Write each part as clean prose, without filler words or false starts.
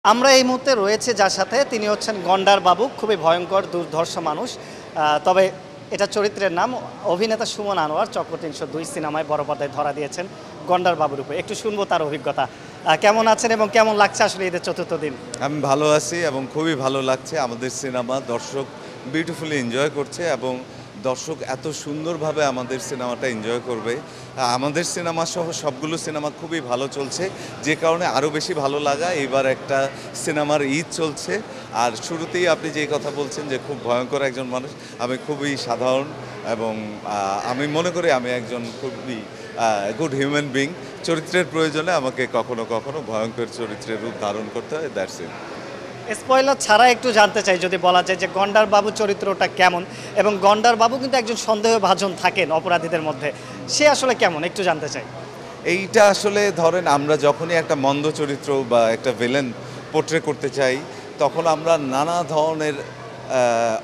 আমরা এই মুহূর্তে রয়েছে যার সাথে তিনি হচ্ছেন গন্ডার বাবু, খুবই ভয়ঙ্কর দুর্ধর্ষ মানুষ। তবে এটা চরিত্রের নাম। অভিনেতা সুমন আনোয়ার চক্র ৩০২ সিনেমায় বড় পর্দায় ধরা দিয়েছেন গন্ডার বাবুর উপরে। একটু শুনবো তার অভিজ্ঞতা। কেমন আছেন এবং কেমন লাগছে আসলে ঈদের চতুর্থ দিন? আমি ভালো আছি এবং খুবই ভালো লাগছে। আমাদের সিনেমা দর্শক বিউটিফুলি এনজয় করছে এবং দর্শক এত সুন্দরভাবে আমাদের সিনেমাটা এনজয় করবে। আমাদের সিনেমা সহ সবগুলো সিনেমা খুবই ভালো চলছে, যে কারণে আরও বেশি ভালো লাগা। এবার একটা সিনেমার ঈদ চলছে, আর শুরুতেই আপনি যেই কথা বলছেন যে খুব ভয়ঙ্কর একজন মানুষ, আমি খুবই সাধারণ এবং আমি মনে করি আমি একজন খুবই গুড হিউম্যান বিং। চরিত্রের প্রয়োজনে আমাকে কখনো কখনো ভয়ঙ্কর চরিত্রের রূপ ধারণ করতে হয়, দ্যাটস ইট। স্পয়লার ছাড়া একটু জানতে চাই যদি বলা যায় যে গন্ডার বাবু চরিত্রটা কেমন, এবং গন্ডার বাবু কিন্তু একজন সন্দেহভাজন থাকেন অপরাধীদের মধ্যে, সে আসলে কেমন একটু জানতে চাই। এইটা আসলে ধরেন আমরা যখনই একটা মন্দ চরিত্র বা একটা ভিলেন পোট্রে করতে চাই, তখন আমরা নানা ধরনের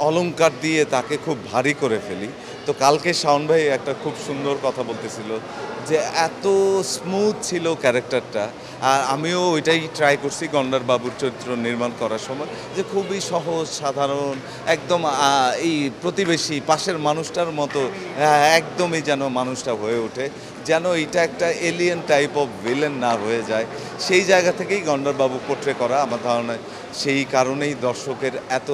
অলংকার দিয়ে তাকে খুব ভারী করে ফেলি। তো কালকে শাওন ভাই একটা খুব সুন্দর কথা বলতেছিল যে এত স্মুথ ছিল ক্যারেক্টারটা, আর আমিও ওইটাই ট্রাই করছি গন্ডার বাবুর চরিত্র নির্মাণ করার সময়, যে খুবই সহজ সাধারণ একদম এই প্রতিবেশী পাশের মানুষটার মতো একদমই যেন মানুষটা হয়ে ওঠে, যেন এটা একটা এলিয়েন টাইপ অফ ভিলেন না হয়ে যায়। সেই জায়গা থেকেই গন্ডারবাবু পোট্রে করা আমার ধারণা, সেই কারণেই দর্শকের এত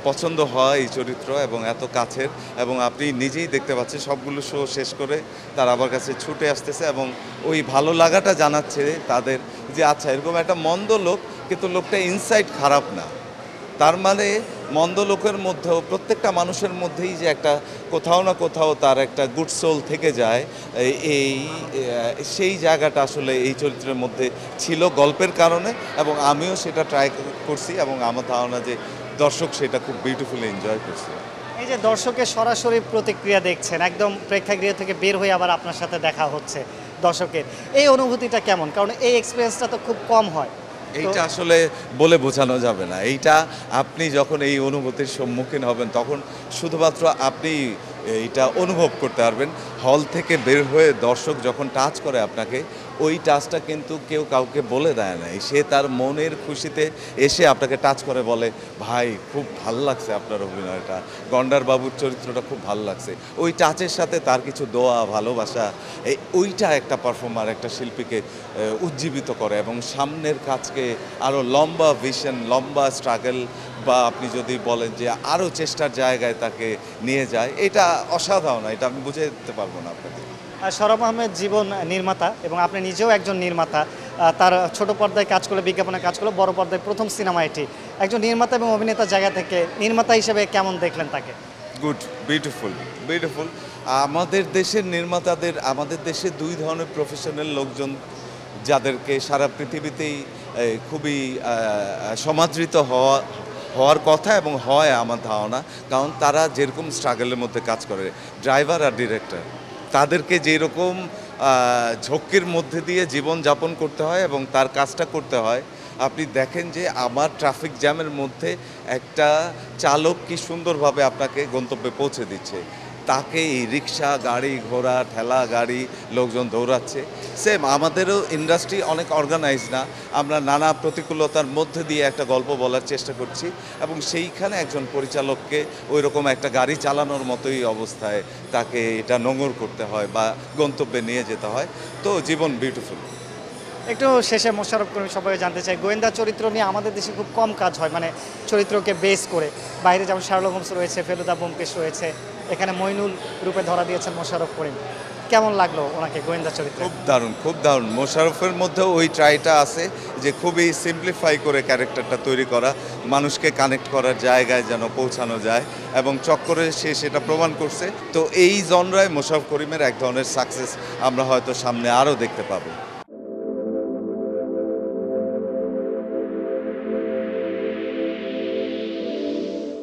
পছন্দ হয় এই চরিত্র এবং এত কাছের। এবং আপনি নিজেই দেখতে পাচ্ছেন সবগুলো শো শেষ করে তারা আমার কাছে ছুটে আসতেছে এবং ওই ভালো লাগাটা জানাচ্ছে তাদের যে আচ্ছা এরকম একটা মন্দ লোক, কিন্তু লোকটা ইনসাইড খারাপ না। তার মানে মন্দ লোকের মধ্যেও প্রত্যেকটা মানুষের মধ্যেই যে একটা কোথাও না কোথাও তার একটা গুড সোল থেকে যায়, এই সেই জায়গাটা আসলে এই চরিত্রের মধ্যে ছিল গল্পের কারণে, এবং আমিও সেটা ট্রাই করছি এবং আমার ধারণা যে দর্শক সেটা খুব বিউটিফুলি এনজয় করছে। এই যে দর্শকের সরাসরি প্রতিক্রিয়া দেখছেন, একদম প্রেক্ষাগৃহ থেকে বের হয়ে আবার আপনার সাথে দেখা হচ্ছে দর্শকের, এই অনুভূতিটা কেমন? কারণ এই এক্সপিরিয়েন্সটা তো খুব কম হয়। এইটা আসলে বলে বোঝানো যাবে না। এইটা আপনি যখন এই অনুভূতির সম্মুখীন হবেন তখন শুধুমাত্র আপনি এইটা অনুভব করতে পারবেন। হল থেকে বের হয়ে দর্শক যখন টাচ করে আপনাকে, ওই টাচটা কিন্তু কেউ কাউকে বলে দেয় না। সে তার মনের খুশিতে এসে আপনাকে টাচ করে বলে, ভাই খুব ভাল লাগছে আপনার অভিনয়টা, গন্ডার বাবুর চরিত্রটা খুব ভালো লাগছে। ওই টাচের সাথে তার কিছু দোয়া ভালোবাসা, ওইটা একটা পারফর্মার একটা শিল্পীকে উজ্জীবিত করে এবং সামনের কাজকে আরও লম্বা ভিশন, লম্বা স্ট্রাগল, বা আপনি যদি বলেন যে আরও চেষ্টার জায়গায় তাকে নিয়ে যায়, এটা অসাধারণ। এটা আমি বুঝে দিতে পারবো না আপনাকে। সরব আহমেদ জীবন নির্মাতা এবং আপনি নিজেও একজন নির্মাতা। তার ছোট পর্দায় কাজ করলে, বিজ্ঞাপনে কাজ করলে, বড় পর্দায় প্রথম সিনেমা এটি। একজন নির্মাতা এবং অভিনেতার জায়গা থেকে নির্মাতা হিসেবে কেমন দেখলেন তাকে? Good, beautiful, beautiful. আমাদের দেশের নির্মাতাদের, আমাদের দেশে দুই ধরনের প্রফেশনাল লোকজন যাদেরকে সারা পৃথিবীতেই খুবই সমাদৃত হওয়ার কথা এবং হয় আমার ধারণা। কারণ তারা যেরকম স্ট্রাগলের মধ্যে কাজ করে, ড্রাইভার আর ডিরেক্টর, তাদেরকে যেরকম ঝক্কির মধ্যে দিয়ে জীবন যাপন করতে হয় এবং তার কাজটা করতে হয়। আপনি দেখেন যে আমার ট্রাফিক জ্যামের মধ্যে একটা চালক কি সুন্দরভাবে আপনাকে গন্তব্যে পৌঁছে দিচ্ছে, তাকে এই রিক্সা, গাড়ি ঘোড়া, ঠেলা গাড়ি লোকজন দৌড়াচ্ছে। সেম আমাদেরও ইন্ডাস্ট্রি অনেক অর্গানাইজ না, আমরা নানা প্রতিকূলতার মধ্যে দিয়ে একটা গল্প বলার চেষ্টা করছি, এবং সেইখানে একজন পরিচালককে ওই রকম একটা গাড়ি চালানোর মতোই অবস্থায় তাকে এটা নোঙর করতে হয় বা গন্তব্যে নিয়ে যেতে হয়। তো জীবন বিউটিফুল। একটু শেষে মোশাররফ করিম সবাই জানতে চাই, গোয়েন্দা চরিত্র নিয়ে আমাদের দেশে খুব কম কাজ হয়, মানে চরিত্রকে বেস করে। বাইরে যেমন শার্লক হোমস রয়েছে, ফেলুদা ব্যোমকেশ রয়েছে, এখানে মইনুল রূপে ধরা দিয়েছেন মোশাররফ করিম। কেমন লাগলো ওনাকে গোয়েন্দা চরিত্র? খুব দারুণ, খুব দারুণ। মোশাররফের মধ্যেও ওই ট্রাইটা আছে যে খুবই সিম্পলিফাই করে ক্যারেক্টারটা তৈরি করা, মানুষকে কানেক্ট করার জায়গায় যেন পৌঁছানো যায়, এবং চক্করে সে সেটা প্রমাণ করছে। তো এই জনরায় মোশাররফ করিমের এক ধরনের সাকসেস আমরা হয়তো সামনে আরও দেখতে পাবো।